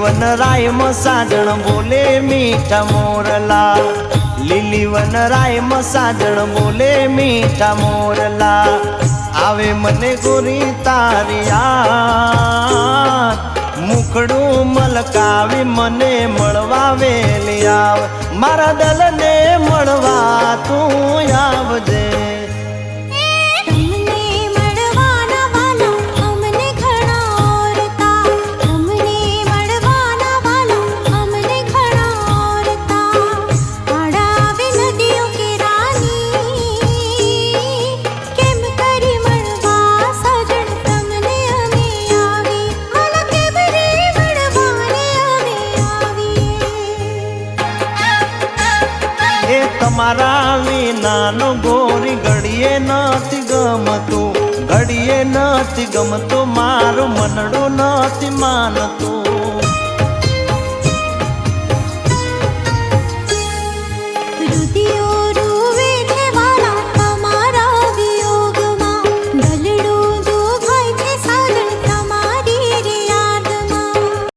One राय म साजण बोले मीठा मोरला, લીલી વન રાય મ સાજણ બોલે મીઠા મોરલા। આવે મને ગોરી તારી યાદ, મુખડું મલકાવી મને મળવા વેલી આવ, મારા દલને મળવા તું આવજે। તમારા વિનાનો ગોરી ઘડીએ નથી ગમતું, ઘડીએ નથી ગમતું, મારું મનડું નથી માનતું।